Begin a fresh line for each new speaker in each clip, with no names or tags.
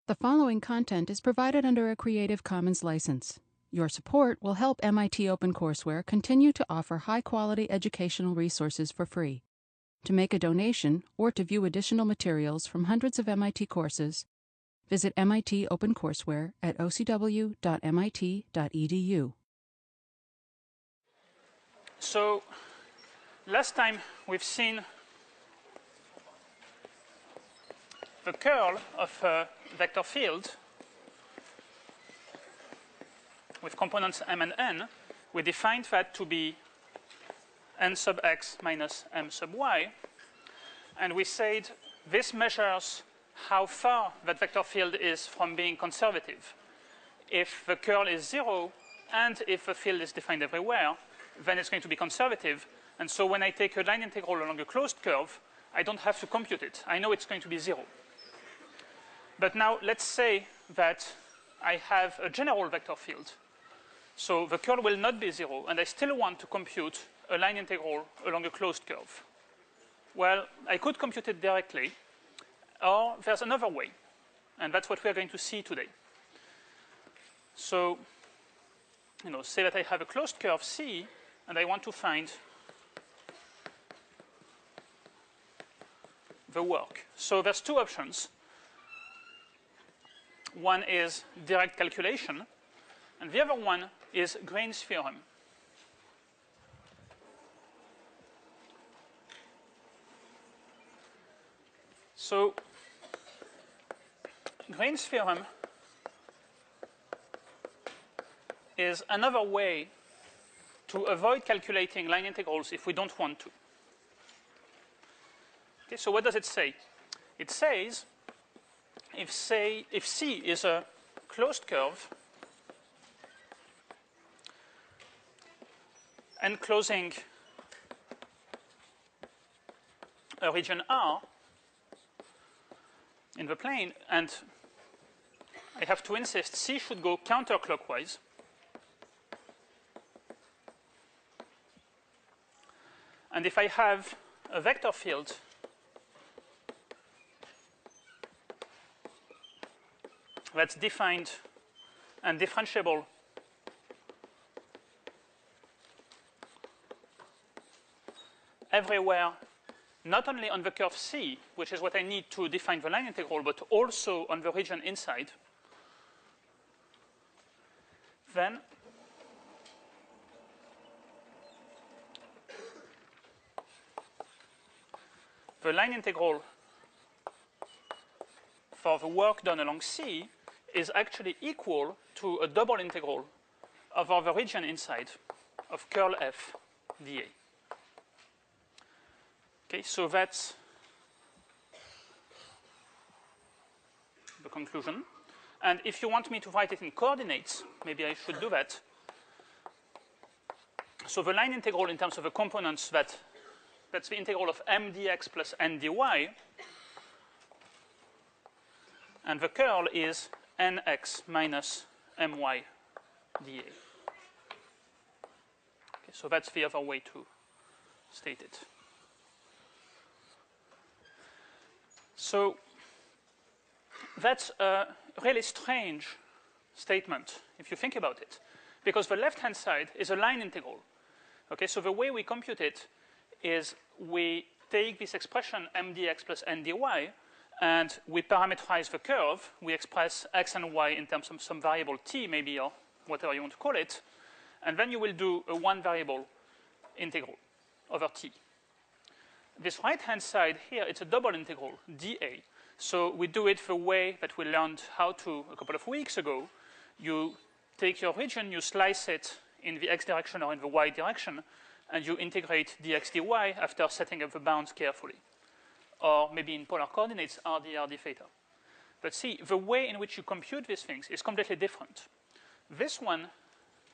The following content is provided under a Creative Commons license. Your support will help MIT OpenCourseware continue to offer high-quality educational resources for free. To make a donation or to view additional materials from hundreds of MIT courses, visit MIT OpenCourseware at ocw.mit.edu.
So last time we've seen the curl of a vector field with components m and n. We defined that to be n sub x minus m sub y. And we said this measures how far that vector field is from being conservative. If the curl is 0 and if the field is defined everywhere, then it's going to be conservative. And so when I take a line integral along a closed curve, I don't have to compute it. I know it's going to be 0. But now let's say that I have a general vector field. So the curl will not be 0, and I still want to compute a line integral along a closed curve. Well, I could compute it directly, or there's another way, and that's what we're going to see today. So, say that I have a closed curve C, and I want to find the work. So there's two options. One is direct calculation, and the other one is Green's theorem. So Green's theorem is another way to avoid calculating line integrals if we don't want to. Okay, so what does it say? It says if C is a closed curve enclosing a region R in the plane, and I have to insist C should go counterclockwise, and if I have a vector field that's defined and differentiable everywhere, not only on the curve C, which is what I need to define the line integral, but also on the region inside, then the line integral for the work done along C is actually equal to a double integral over the region inside of curl F dA. Okay, so that's the conclusion. And if you want me to write it in coordinates, maybe I should do that. So the line integral in terms of the components, that's the integral of m dx plus n dy. And the curl is nx minus my dA. Okay, so that's the other way to state it. So that's a really strange statement if you think about it, because the left-hand side is a line integral. Okay, so the way we compute it is we take this expression m dx plus n dy, and we parameterize the curve. We express x and y in terms of some variable t, maybe, or whatever you want to call it. And then you will do a one-variable integral over t. This right-hand side here, it's a double integral, dA. So we do it the way that we learned how to a couple of weeks ago. You take your region, you slice it in the x direction or in the y direction, and you integrate dx dy after setting up the bounds carefully. Or maybe in polar coordinates, r d theta. But see, the way in which you compute these things is completely different. This one,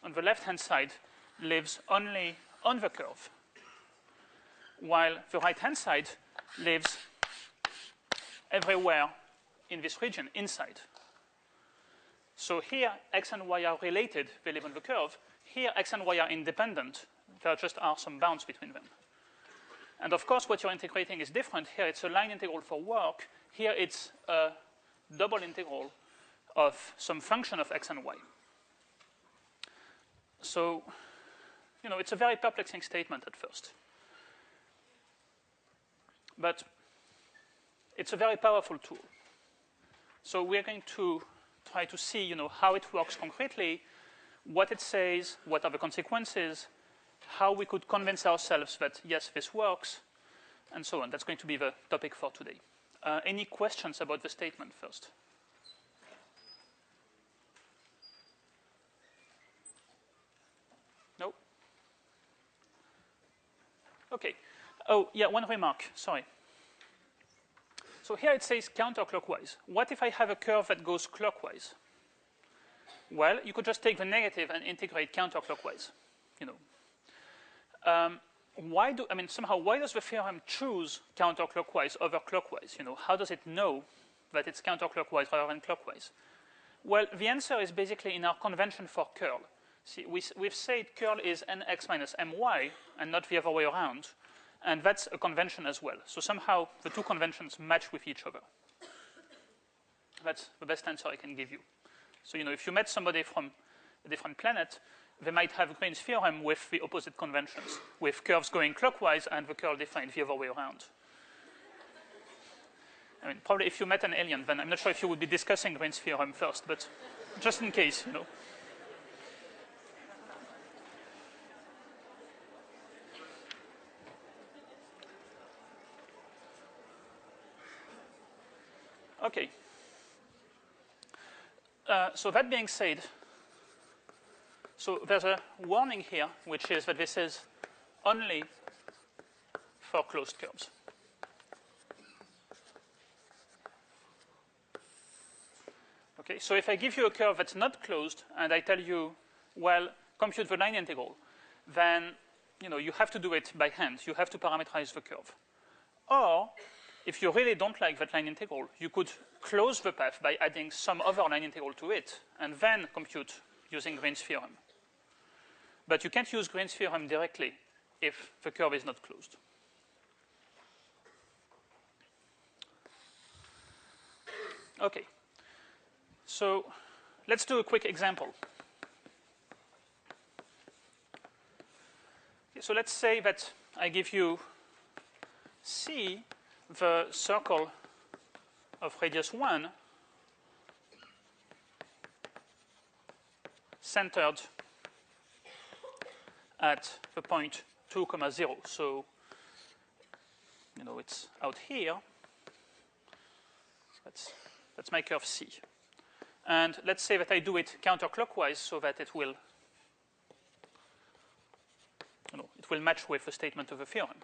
on the left-hand side, lives only on the curve, while the right-hand side lives everywhere in this region, inside. So here, x and y are related, they live on the curve. Here, x and y are independent. There just are some bounds between them. And of course, what you're integrating is different. Here, it's a line integral for work. Here, it's a double integral of some function of x and y. So, it's a very perplexing statement at first. But it's a very powerful tool. So we're going to try to see, how it works concretely, what it says, what are the consequences, how we could convince ourselves that, yes, this works, and so on. That's going to be the topic for today. Any questions about the statement first? No? OK. Oh, yeah, one remark. Sorry. So here it says counterclockwise. What if I have a curve that goes clockwise? Well, you could just take the negative and integrate counterclockwise. Why does the theorem choose counterclockwise over clockwise? How does it know that it's counterclockwise rather than clockwise? Well, the answer is basically in our convention for curl. See, we've said curl is nx minus my and not the other way around. And that's a convention as well. So somehow the two conventions match with each other. That's the best answer I can give you. So, if you met somebody from a different planet, they might have Green's theorem with the opposite conventions, with curves going clockwise and the curl defined the other way around. Probably if you met an alien, then I'm not sure if you would be discussing Green's theorem first, but just in case, OK. So that being said, so there's a warning here, which is that this is only for closed curves. Okay, so if I give you a curve that's not closed, and I tell you, well, compute the line integral, then you have to do it by hand. You have to parameterize the curve. Or, if you really don't like that line integral, you could close the path by adding some other line integral to it, and then compute using Green's theorem. But you can't use Green's theorem directly if the curve is not closed. OK. So let's do a quick example. Okay, so let's say that I give you C, the circle of radius 1, centered at the point 2, 0. So, it's out here. That's my curve C. And let's say that I do it counterclockwise so that it will match with the statement of the theorem.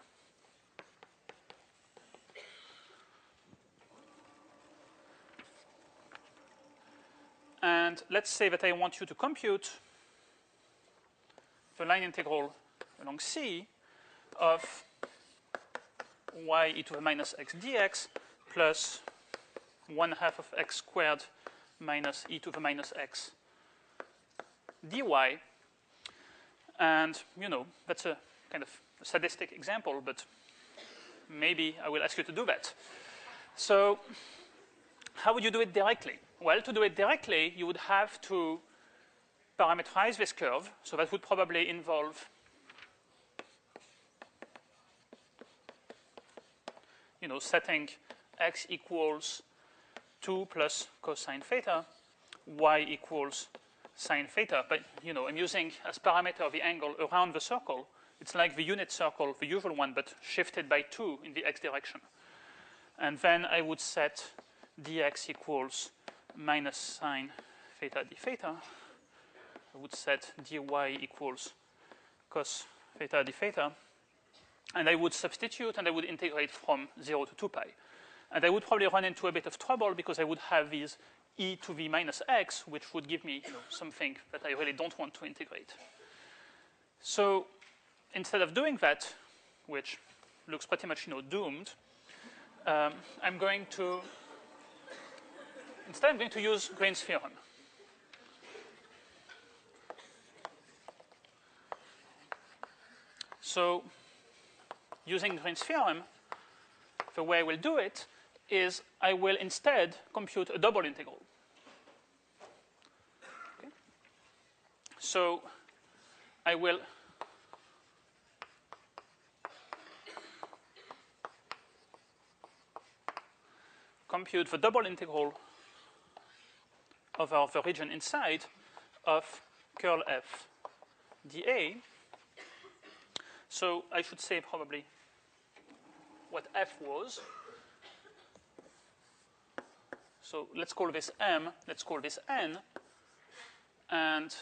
And let's say that I want you to compute the line integral along C of y e to the minus x dx plus 1/2 of x squared minus e to the minus x dy. And, that's a kind of sadistic example, but maybe I will ask you to do that. So how would you do it directly? Well, to do it directly, you would have to parameterize this curve. So that would probably involve, setting x equals 2 plus cosine theta, y equals sine theta. But, I'm using as parameter the angle around the circle. It's like the unit circle, the usual one, but shifted by 2 in the x direction. And then I would set dx equals minus sine theta d theta. I would set dy equals cos theta d theta. And I would substitute, and I would integrate from 0 to 2 pi. And I would probably run into a bit of trouble because I would have these e to the minus x, which would give me something that I really don't want to integrate. So instead of doing that, which looks pretty much doomed, I'm going to use Green's theorem. So using Green's theorem, the way I will do it is I will instead compute a double integral. So I will compute the double integral over the region inside of curl f dA. So I should say probably what f was. So let's call this m, let's call this n, and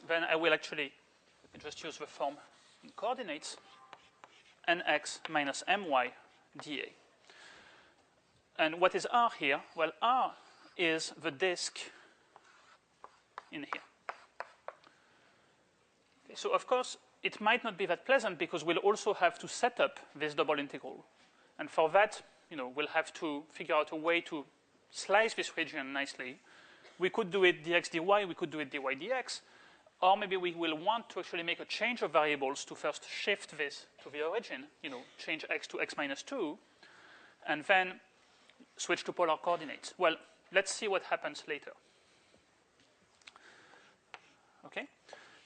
then I will actually just use the form in coordinates, nx minus my dA. And what is R here? Well, R is the disk in here. Okay, so of course, it might not be that pleasant because we'll also have to set up this double integral. And for that, we'll have to figure out a way to slice this region nicely. We could do it dx dy, we could do it dy dx, or maybe we will want to actually make a change of variables to first shift this to the origin, change x to x minus 2, and then switch to polar coordinates. Well, let's see what happens later. Okay,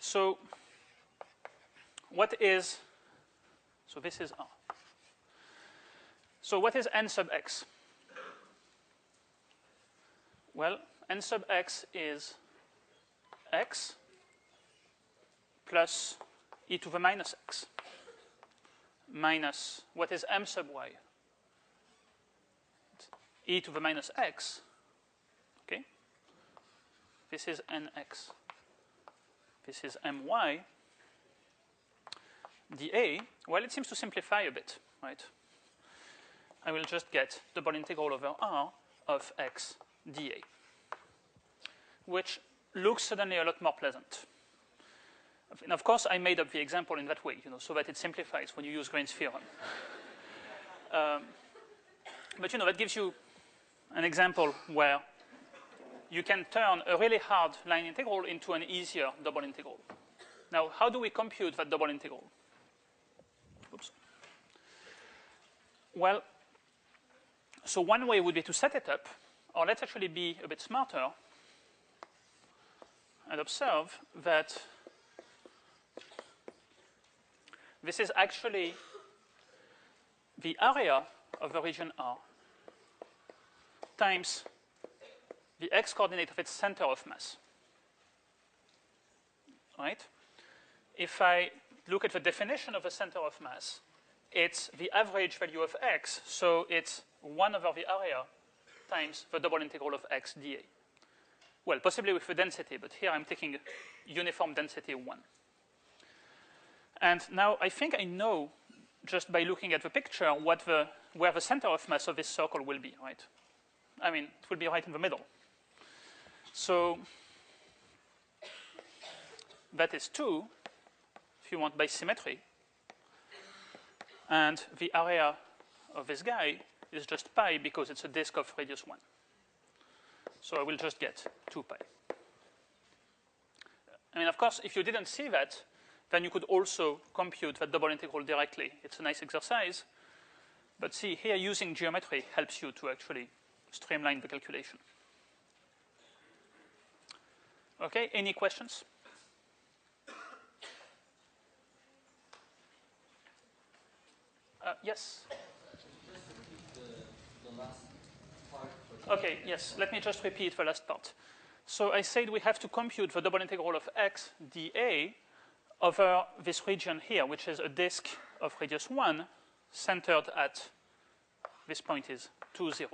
so so this is R. So what is n sub x? Well, n sub x is x plus e to the minus x minus what is m sub y? It's e to the minus x. Okay? This is nx. This is my dA. Well, it seems to simplify a bit, right? I will just get double integral over R of x dA, which looks suddenly a lot more pleasant. And of course, I made up the example in that way, so that it simplifies when you use Green's theorem. But that gives you an example where you can turn a really hard line integral into an easier double integral. Now, how do we compute that double integral? Oops. Well, so one way would be to set it up, or let's actually be a bit smarter and observe that this is actually the area of the region R times the x coordinate of its center of mass. Right? If I look at the definition of a center of mass, it's the average value of x, so it's 1 over the area times the double integral of x dA. Well, possibly with the density, but here I'm taking uniform density 1. And now I think I know, just by looking at the picture, where the center of mass of this circle will be, right? I mean, it will be right in the middle. So that is 2, if you want, by symmetry. And the area of this guy is just pi because it's a disk of radius 1. So I will just get 2 pi. I mean, of course, if you didn't see that, then you could also compute that double integral directly. It's a nice exercise. But see, here using geometry helps you to actually streamline the calculation. Okay, any questions? Yes?
The last part.
Okay, yes, let me just repeat the last part. So I said we have to compute the double integral of x dA over this region here, which is a disk of radius 1 centered at this point is 2, 0.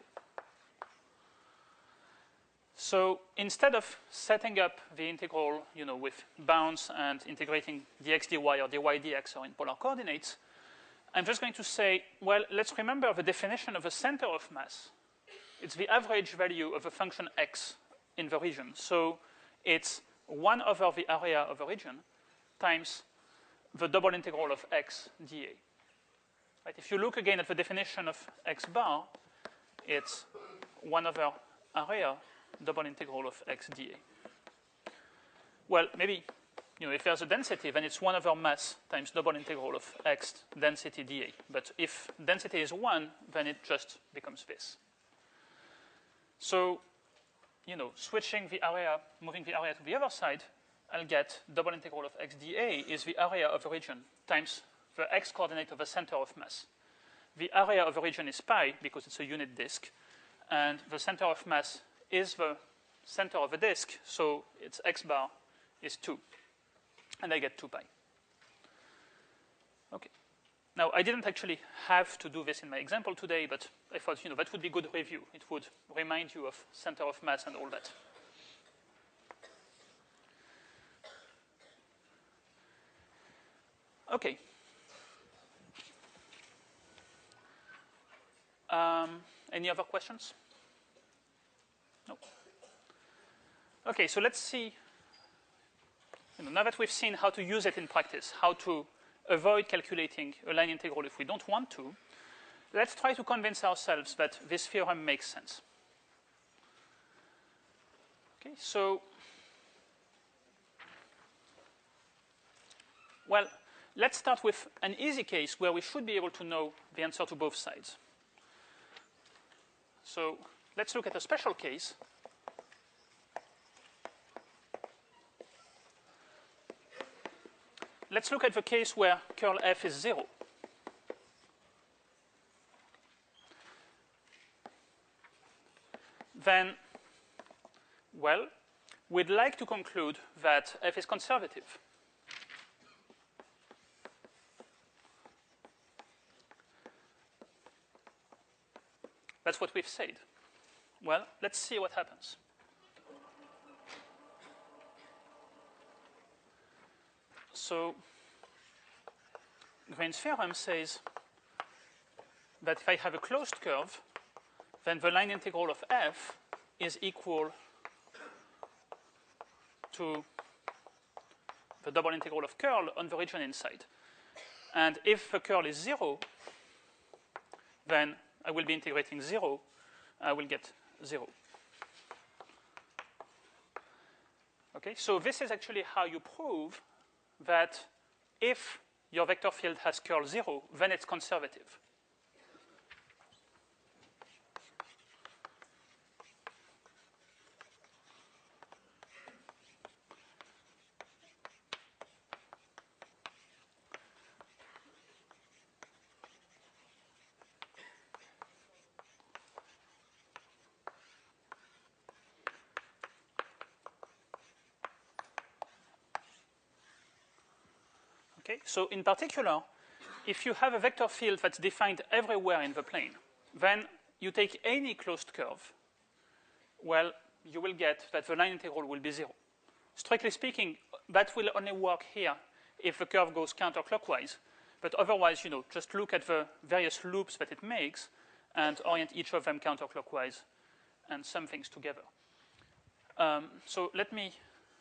So instead of setting up the integral, with bounds and integrating dx dy or dy dx or in polar coordinates, I'm just going to say, well, let's remember the definition of a center of mass. It's the average value of a function x in the region. So it's 1 over the area of the region times the double integral of x dA. Right? If you look again at the definition of x bar, it's 1 over area double integral of x dA. Well, maybe, if there's a density, then it's 1 over mass times double integral of x density dA. But if density is 1, then it just becomes this. So switching the area, moving the area to the other side, I'll get double integral of x dA is the area of the region times the x coordinate of the center of mass. The area of the region is pi because it's a unit disk, and the center of mass is the center of the disk, so its x bar is 2, and I get 2 pi. Okay. Now, I didn't actually have to do this in my example today, but I thought that would be good review. It would remind you of center of mass and all that. Okay. Any other questions? No. Okay, so let's see. Now that we've seen how to use it in practice, how to avoid calculating a line integral if we don't want to, let's try to convince ourselves that this theorem makes sense. Okay, so, well, let's start with an easy case where we should be able to know the answer to both sides. So let's look at a special case. Let's look at the case where curl F is 0. Then, well, we'd like to conclude that F is conservative. That's what we've said. Well, let's see what happens. So Green's theorem says that if I have a closed curve, then the line integral of F is equal to the double integral of curl on the region inside. And if the curl is 0, then I will be integrating 0. I will get 0. Okay, so this is actually how you prove that if your vector field has curl 0, then it's conservative. Okay, so in particular, if you have a vector field that's defined everywhere in the plane, then you take any closed curve, well, you will get that the line integral will be 0. Strictly speaking, that will only work here if the curve goes counterclockwise. But otherwise, just look at the various loops that it makes and orient each of them counterclockwise and sum things together. So let me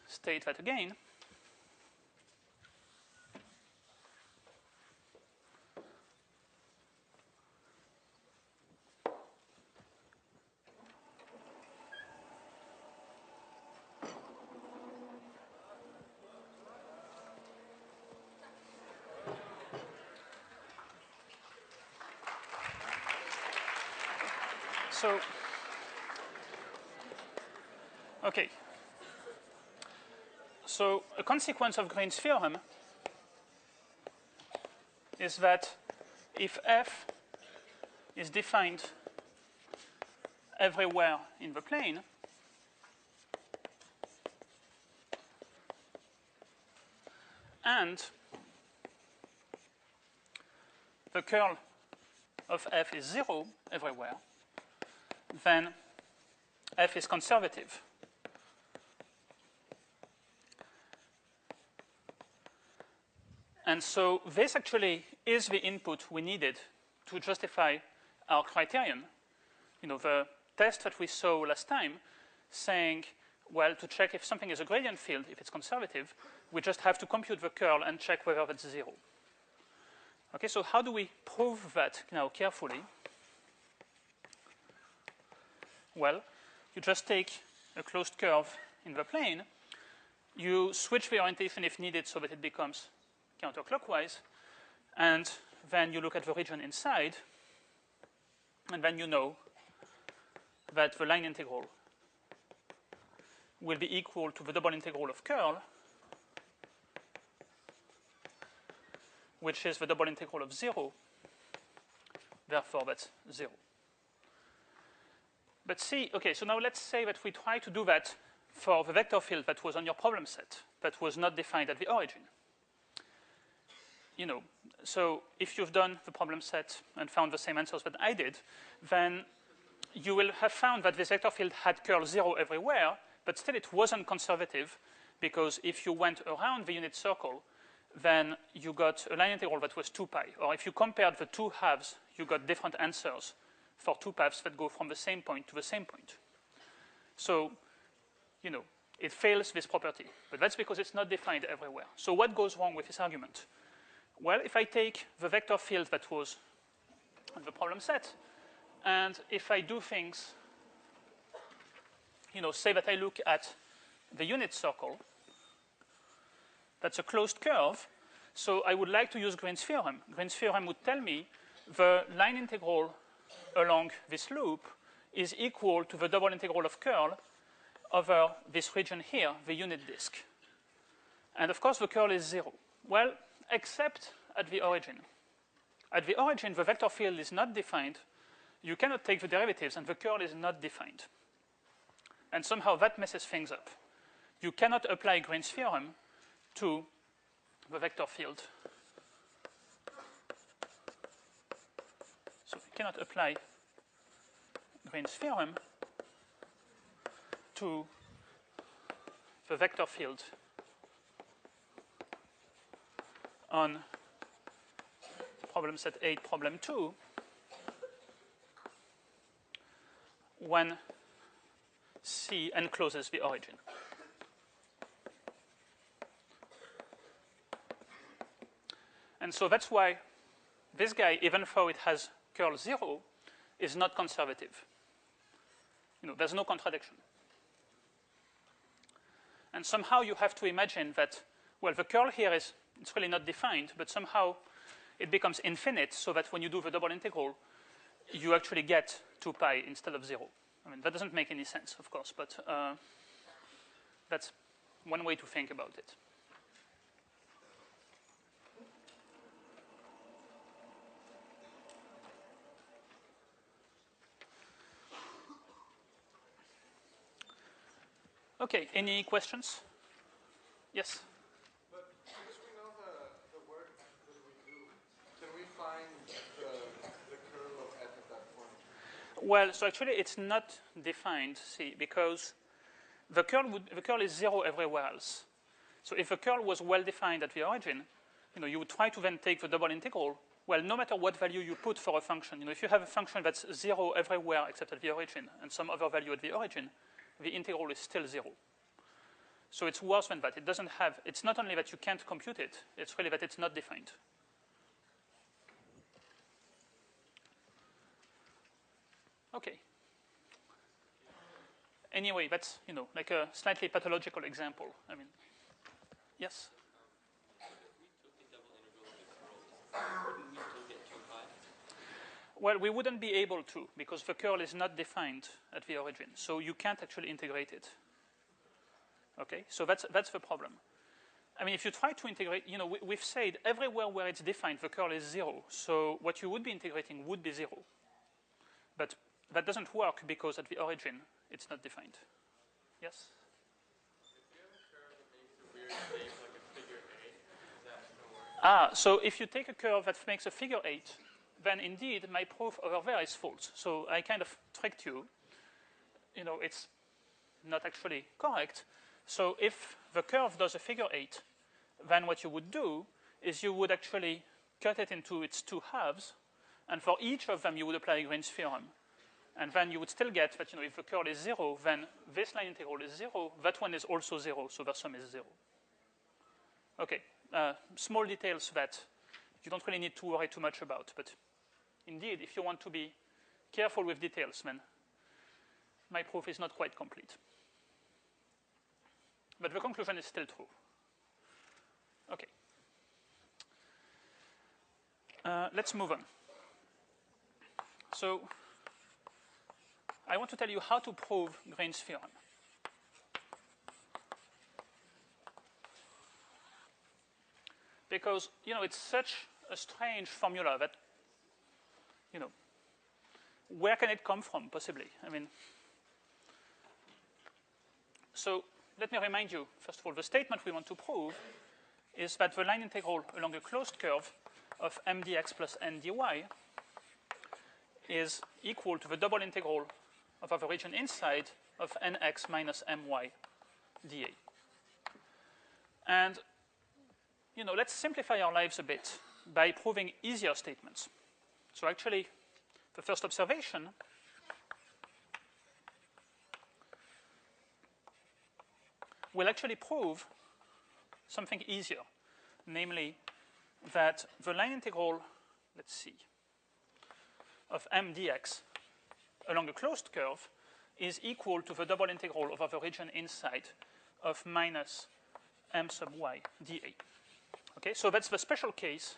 state that again. So, okay. So a consequence of Green's theorem is that if F is defined everywhere in the plane, and the curl of F is 0 everywhere, then F is conservative. And so this actually is the input we needed to justify our criterion. The test that we saw last time saying, well, to check if something is a gradient field, if it's conservative, we just have to compute the curl and check whether that's 0. Okay, so how do we prove that now carefully? Well, you just take a closed curve in the plane. You switch the orientation if needed so that it becomes counterclockwise. And then you look at the region inside. And then you know that the line integral will be equal to the double integral of curl, which is the double integral of 0. Therefore, that's 0. But see, okay, so now let's say that we try to do that for the vector field that was on your problem set, that was not defined at the origin. You know, so if you've done the problem set and found the same answers that I did, then you will have found that this vector field had curl 0 everywhere, but still it wasn't conservative, because if you went around the unit circle, then you got a line integral that was 2 pi. Or if you compared the two halves, you got different answers for two paths that go from the same point to the same point. So, you know, it fails this property. But that's because it's not defined everywhere. So what goes wrong with this argument? Well, if I take the vector field that was on the problem set, and if I do things, you know, say that I look at the unit circle, that's a closed curve, so I would like to use Green's theorem. Green's theorem would tell me the line integral along this loop is equal to the double integral of curl over this region here, the unit disk. And of course, the curl is 0. Well, except at the origin. At the origin, the vector field is not defined. You cannot take the derivatives, and the curl is not defined. And somehow that messes things up. You cannot apply Green's theorem to the vector field. So you cannot apply Green's theorem to the vector field on problem set 8, problem 2, when C encloses the origin. And so that's why this guy, even though it has curl 0, is not conservative. You know, there's no contradiction. And somehow you have to imagine that, well, the curl here it's really not defined, but somehow it becomes infinite, so that when you do the double integral, you actually get 2 pi instead of 0. I mean, that doesn't make any sense, of course, but that's one way to think about it. Okay, any questions? Yes?
But since we know the work that we do, can we find the curl of f at that point?
Well, so actually it's not defined, see, because the curl is 0 everywhere else. So if the curl was well defined at the origin, you know, you would try to then take the double integral. Well, no matter what value you put for a function, you know, if you have a function that's 0 everywhere except at the origin and some other value at the origin, the integral is still 0. So it's worse than that. It doesn't have, it's not only that you can't compute it, it's really that it's not defined. Okay. Anyway, that's, you know, like a slightly pathological example. I mean, yes? Well, we wouldn't be able to, because the curl is not defined at the origin. So you can't actually integrate it. Okay, so that's the problem. I mean, if you try to integrate, you know, we've said everywhere where it's defined, the curl is 0. So what you would be integrating would be 0. But that doesn't work because at the origin, it's not defined. Yes?
If you have a curve that makes a weird shape like a figure 8, does that still work?
So if you take a curve that makes a figure 8, then indeed my proof over there is false. So I kind of tricked you. You know, it's not actually correct. So if the curve does a figure 8, then what you would do is you would actually cut it into its two halves, and for each of them you would apply Green's theorem. And then you would still get that, you know, if the curl is 0, then this line integral is 0, that one is also 0, so the sum is 0. Okay, small details that you don't really need to worry too much about, but indeed, if you want to be careful with details, then my proof is not quite complete. But the conclusion is still true. Okay. Let's move on. So I want to tell you how to prove Green's theorem. because it's such a strange formula that where can it come from possibly? I mean, so let me remind you first of all the statement we want to prove is that the line integral along a closed curve of m dx plus n dy is equal to the double integral of the region inside of nx minus my dA. And let's simplify our lives a bit by proving easier statements. So actually, the first observation will actually prove something easier, namely that the line integral, let's see, of m dx along a closed curve is equal to the double integral over the region inside of minus m sub y dA. Okay, so that's the special case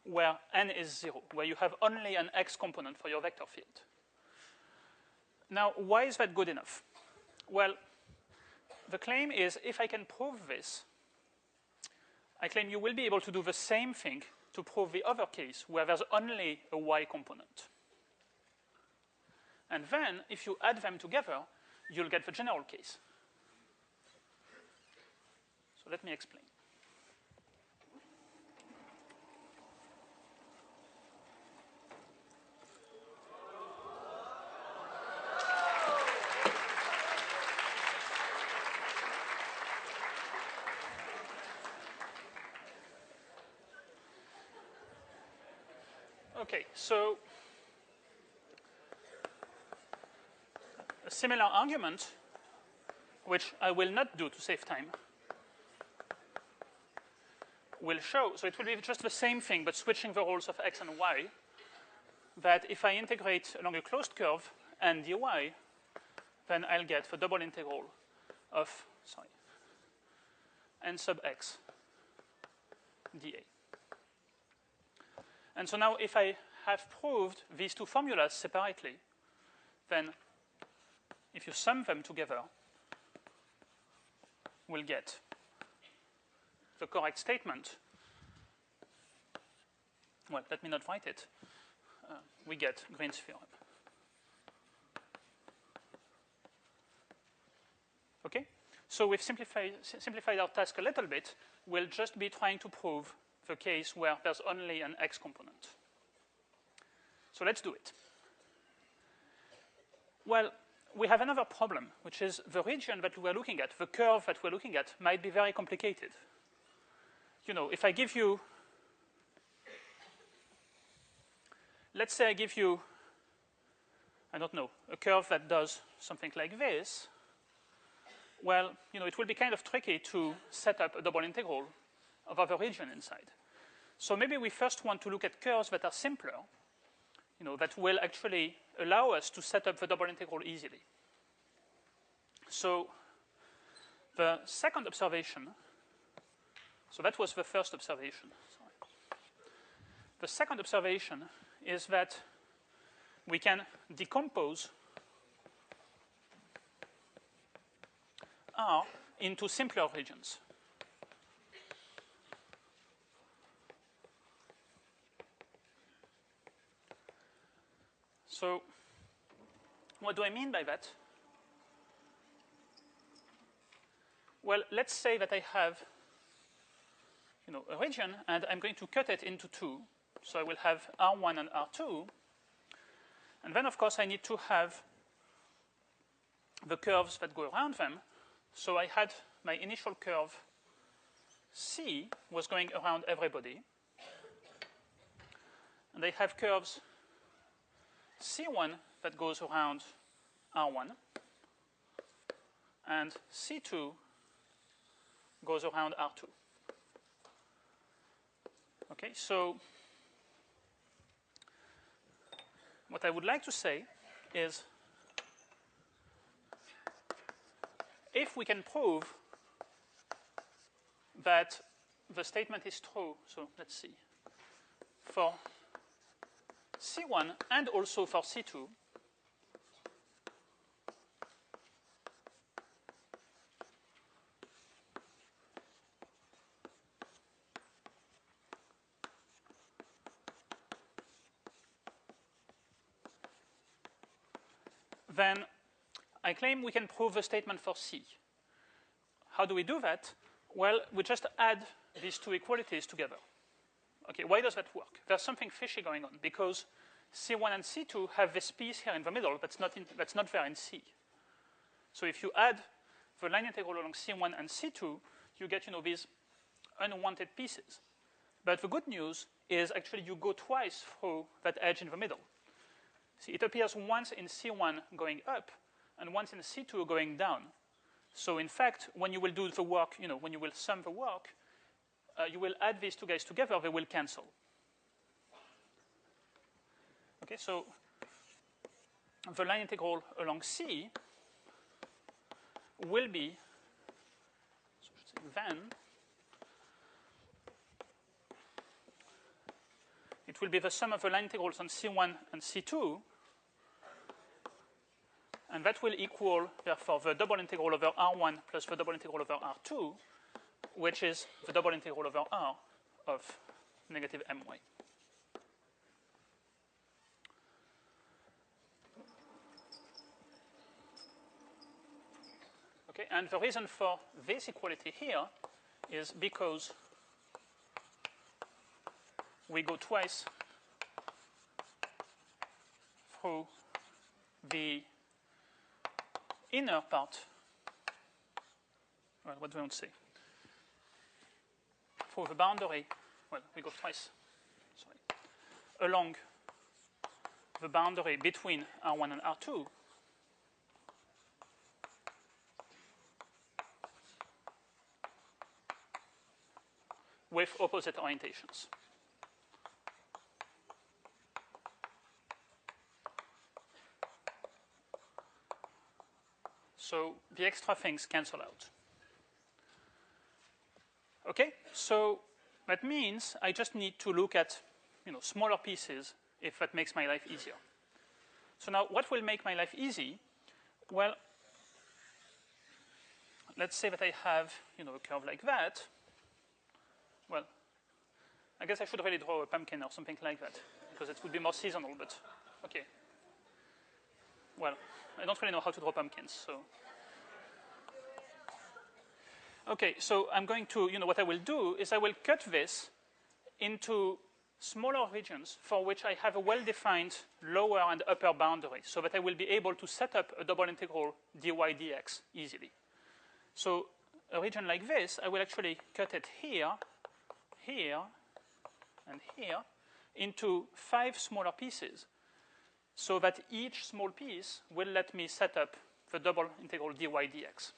where n is 0, where you have only an x component for your vector field. Now, why is that good enough? Well, the claim is if I can prove this, I claim you will be able to do the same thing to prove the other case where there's only a y component. And then, if you add them together, you'll get the general case. So let me explain. Okay, so a similar argument, which I will not do to save time, will show, so it will be just the same thing, but switching the roles of x and y, that if I integrate along a closed curve and dy, then I'll get the double integral of, n sub x dA. And so now if I have proved these two formulas separately, then if you sum them together, we'll get the correct statement. Well, let me not write it. We get Green's theorem. Okay? So we've simplified our task a little bit. We'll just be trying to prove the case where there's only an x component. So let's do it. Well, we have another problem, which is the region that we're looking at, the curve that we're looking at, might be very complicated. If I give you, let's say I give you, I don't know, a curve that does something like this, well, it will be kind of tricky to set up a double integral of the region inside. So maybe we first want to look at curves that are simpler, that will actually allow us to set up the double integral easily. So the second observation, so that was the first observation. Sorry. The second observation is that we can decompose R into simpler regions. So what do I mean by that? Well, let's say that I have a region, and I'm going to cut it into two. So I will have R1 and R2. And then, of course, I need to have the curves that go around them. So I had my initial curve C was going around everybody. And I have curves C1 that goes around R1. And C2 goes around R2. Okay, so what I would like to say is if we can prove that the statement is true, so let's see, for C1 and also for C2, then I claim we can prove the statement for C. How do we do that? Well, we just add these two equalities together. Okay, why does that work? There's something fishy going on because C1 and C2 have this piece here in the middle that's not there in C. So if you add the line integral along C1 and C2, you get these unwanted pieces. But the good news is actually you go twice through that edge in the middle. See, it appears once in C1 going up and once in C2 going down. So in fact, when you will do the work, when you will sum the work, you will add these two guys together, they will cancel. Okay, so the line integral along C will be, so I should say then, it will be the sum of the line integrals on C1 and C2, and that will equal, therefore, the double integral over R1 plus the double integral over R2, which is the double integral over R of negative my. Okay, and the reason for this equality here is because we go twice through the inner part. Well, what do we want to say? For the boundary, well, we go twice, along the boundary between R1 and R2. With opposite orientations. So the extra things cancel out. Okay, so that means I just need to look at smaller pieces if that makes my life easier. So now what will make my life easy? Well, let's say that I have a curve like that. Well, I guess I should really draw a pumpkin or something like that because it would be more seasonal, but okay. Well, I don't really know how to draw pumpkins, so. Okay, so I'm going to, what I will do is I will cut this into smaller regions for which I have a well-defined lower and upper boundary so that I will be able to set up a double integral dy dx easily. So a region like this, I will actually cut it here, here, and here into 5 smaller pieces so that each small piece will let me set up the double integral dy dx.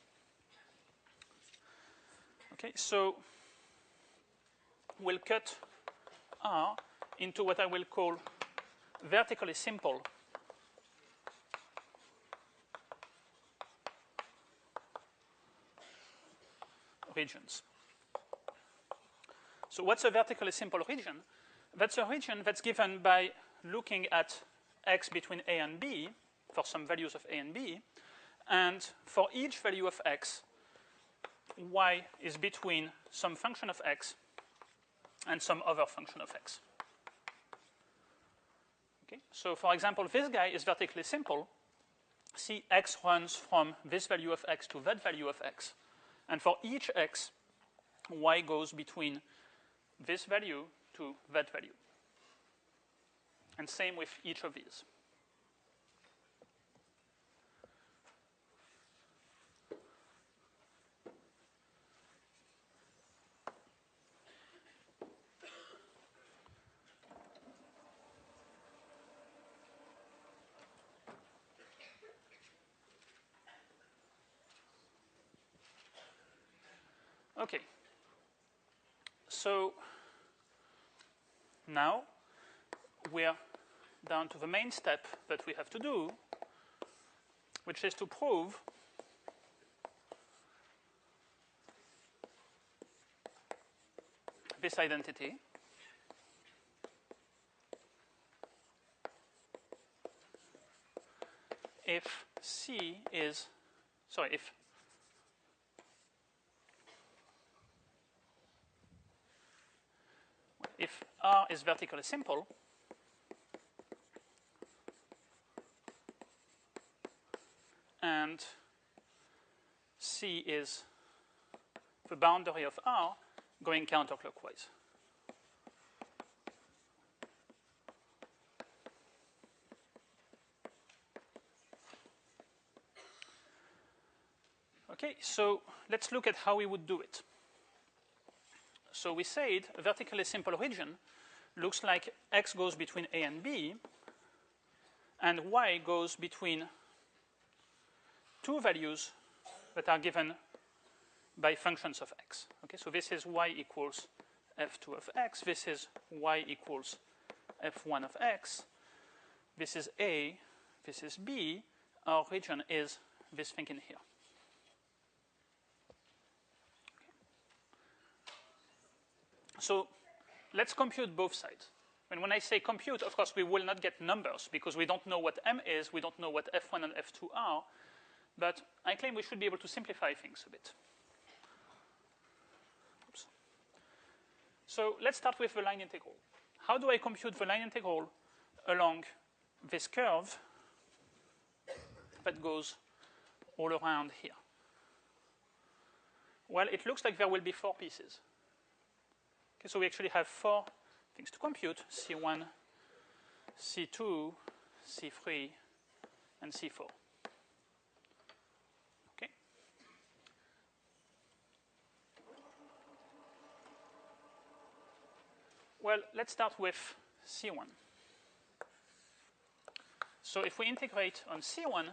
Okay, so we'll cut R into what I will call vertically simple regions. So what's a vertically simple region? That's a region that's given by looking at x between a and b for some values of a and b, and for each value of x, y is between some function of x and some other function of x. Okay? So for example, this guy is vertically simple. See, x runs from this value of x to that value of x. And for each x, y goes between this value to that value. And same with each of these. Okay. So now we're down to the main step that we have to do, which is to prove this identity. If C is, sorry, if R is vertically simple, and C is the boundary of R going counterclockwise. Okay, so let's look at how we would do it. So we said a vertically simple region looks like x goes between A and B, and y goes between two values that are given by functions of x. Okay, so this is y equals f2 of x. This is y equals f1 of x. This is A. This is B. Our region is this thing in here. So let's compute both sides. And when I say compute, of course, we will not get numbers because we don't know what M is, we don't know what F1 and F2 are, but I claim we should be able to simplify things a bit. Oops. So let's start with the line integral. How do I compute the line integral along this curve that goes all around here? Well, it looks like there will be 4 pieces. Okay, so we actually have 4 things to compute: C1, C2, C3, and C4. Okay. Well, let's start with C1. So if we integrate on C1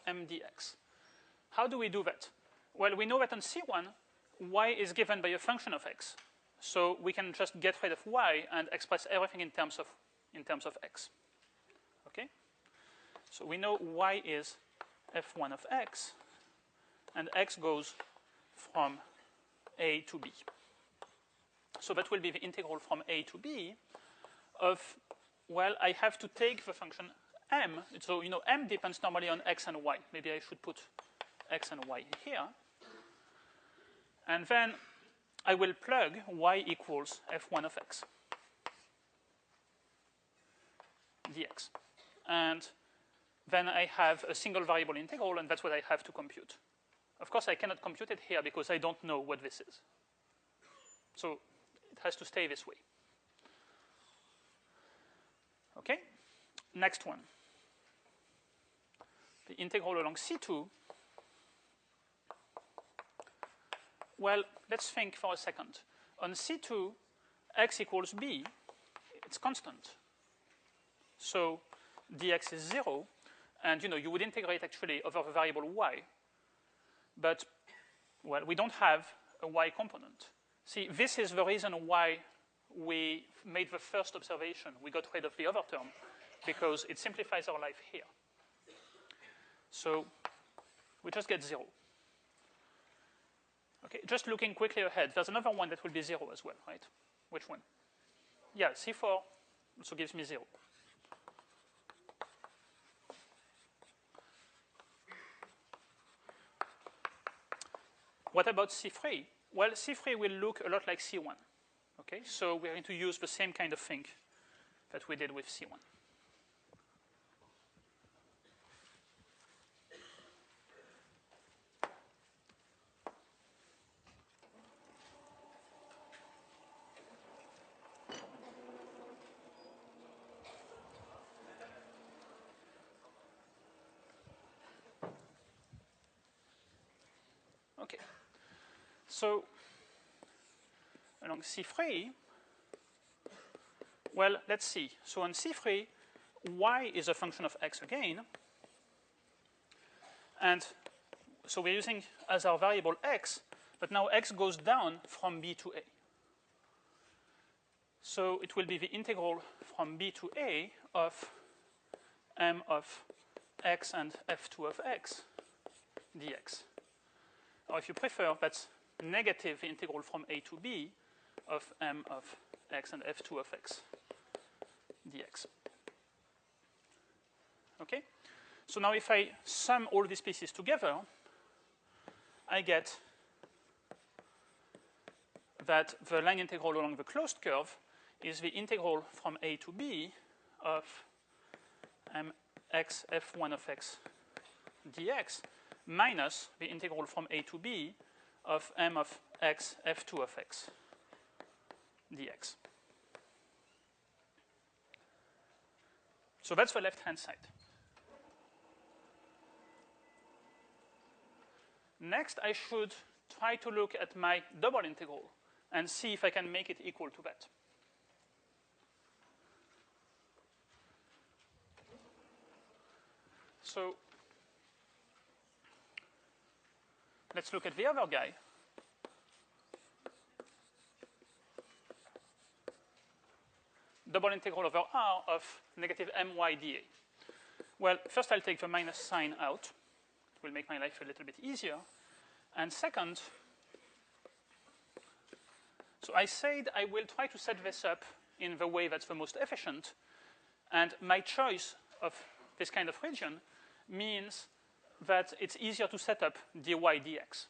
m dx, how do we do that? Well, we know that on C1, y is given by a function of x. So we can just get rid of y and express everything in terms of x. Okay? So we know y is f1 of x, and x goes from a to b. So that will be the integral from a to b of, well, I have to take the function m. So, you know, m depends normally on x and y. Maybe I should put x and y here. And then I will plug y equals f1 of x dx. And then I have a single variable integral, and that's what I have to compute. Of course, I cannot compute it here because I don't know what this is. So it has to stay this way. Okay? Next one. The integral along C2. Well, let's think for a second. On C2, x equals b, it's constant. So dx is 0, and you know you would integrate actually over the variable y. But, well, we don't have a y component. See, this is the reason why we made the first observation. We got rid of the other term, because it simplifies our life here. So we just get 0. Okay, just looking quickly ahead, there's another one that will be 0 as well, right? Which one? Yeah, C4 also gives me 0. What about C3? Well, C3 will look a lot like C1. Okay, so we're going to use the same kind of thing that we did with C1. Okay, so along C3, well, let's see. So on C3, y is a function of x again. And so we're using as our variable x, but now x goes down from b to a. So it will be the integral from b to a of m of x and f2 of x dx. Or if you prefer, that's negative integral from a to b of m of x and f2 of x dx. Okay? So now if I sum all these pieces together, I get that the line integral along the closed curve is the integral from a to b of mx f1 of x dx. minus the integral from a to b of m of x f2 of x dx. So that's the left-hand side. Next, I should try to look at my double integral and see if I can make it equal to that. So let's look at the other guy. Double integral over r of negative my dA. Well, first I'll take the minus sign out. It will make my life a little bit easier. And second, so I said I will try to set this up in the way that's the most efficient. And my choice of this kind of region means that it's easier to set up dy dx.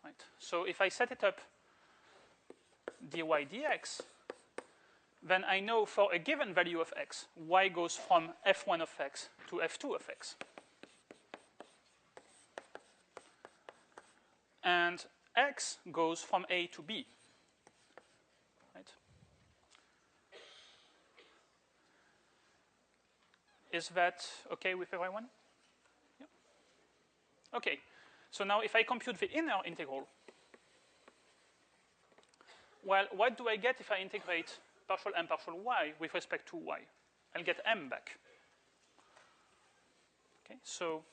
Right? So if I set it up dy dx, then I know for a given value of x, y goes from f1 of x to f2 of x. And x goes from a to b. Right? Is that okay with everyone? Yeah. Okay. So now if I compute the inner integral, well, what do I get if I integrate partial m partial y with respect to y? I'll get m back. Okay, so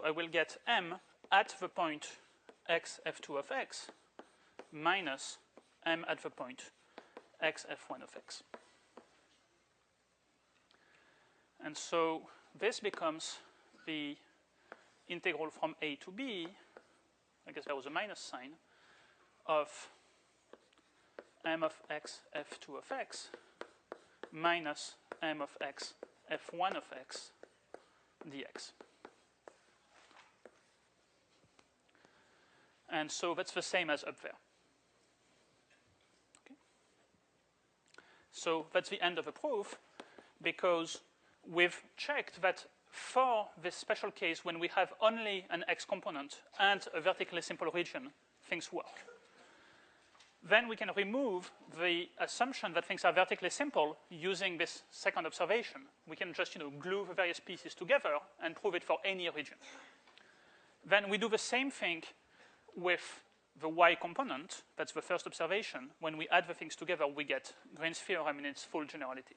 I will get m at the point x f2 of x minus m at the point x f1 of x. And so this becomes the integral from a to b, I guess there was a minus sign, of m of x f2 of x minus m of x f1 of x dx. And so that's the same as up there. Okay. So that's the end of the proof, because we've checked that for this special case, when we have only an x component and a vertically simple region, things work. Then we can remove the assumption that things are vertically simple using this second observation. We can just glue the various pieces together and prove it for any region. Then we do the same thing with the y component. That's the first observation. When we add the things together, we get Green's theorem in its full generality.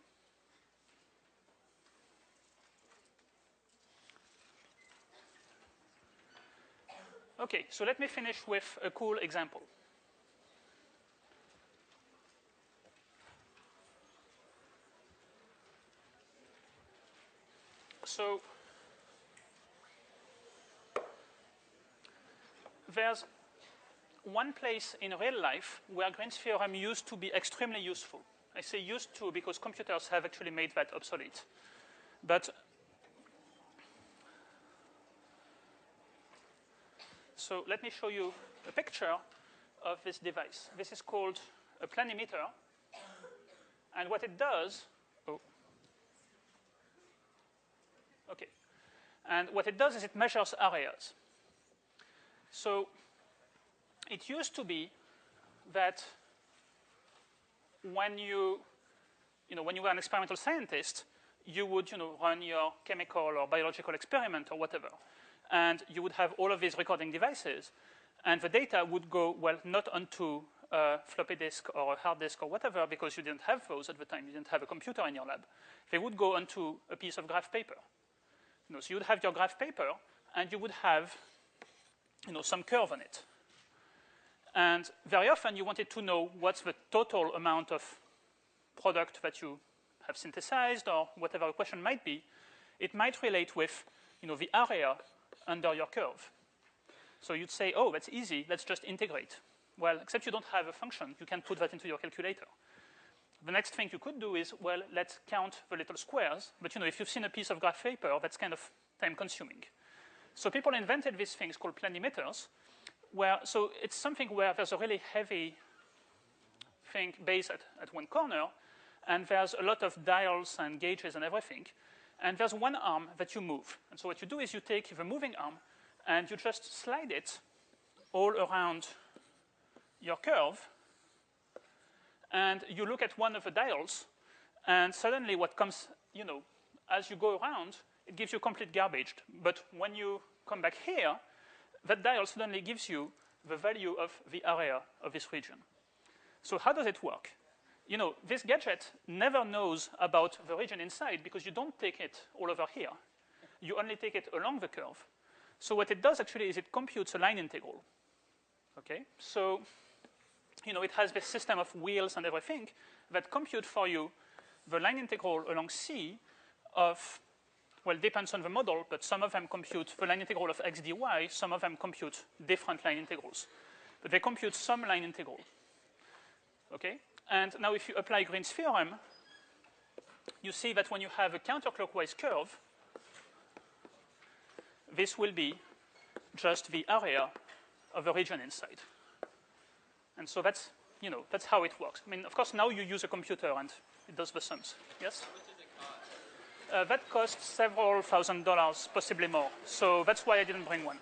Okay, so let me finish with a cool example. So there's one place in real life where Green's theorem used to be extremely useful. I say used to because computers have actually made that obsolete. But so let me show you a picture of this device. This is called a planimeter. And what it does, and what it does is it measures areas. So it used to be that when you were an experimental scientist, you would run your chemical or biological experiment or whatever, and you would have all of these recording devices, and the data would go, well, not onto a floppy disk or a hard disk or whatever, because you didn't have those at the time. You didn't have a computer in your lab. They would go onto a piece of graph paper. So you would have your graph paper, and you would have some curve on it. And very often you wanted to know what's the total amount of product that you have synthesized, or whatever the question might be. It might relate with the area under your curve. So you'd say, oh, that's easy, let's just integrate. Well, except you don't have a function. You can put that into your calculator. The next thing you could do is, well, let's count the little squares. But if you've seen a piece of graph paper, that's kind of time-consuming. So people invented these things called planimeters, so it's something where there's a really heavy thing base at one corner, and there's a lot of dials and gauges and everything, and there's one arm that you move. And so what you do is you take the moving arm and you just slide it all around your curve, and you look at one of the dials, and suddenly what comes, as you go around, it gives you complete garbage. But when you come back here, that dial suddenly gives you the value of the area of this region. So how does it work? This gadget never knows about the region inside because you don't take it all over here. You only take it along the curve. So what it does actually is it computes a line integral. Okay? So, it has this system of wheels and everything that compute for you the line integral along C of, well, depends on the model, but some of them compute the line integral of x dy, some of them compute different line integrals. But they compute some line integral. Okay? And now if you apply Green's theorem, you see that when you have a counterclockwise curve, this will be just the area of the region inside. And so that's how it works. I mean, of course, now you use a computer and it does the sums. Yes?
How much does it cost?
That costs several $1,000s, possibly more. So that's why I didn't bring one.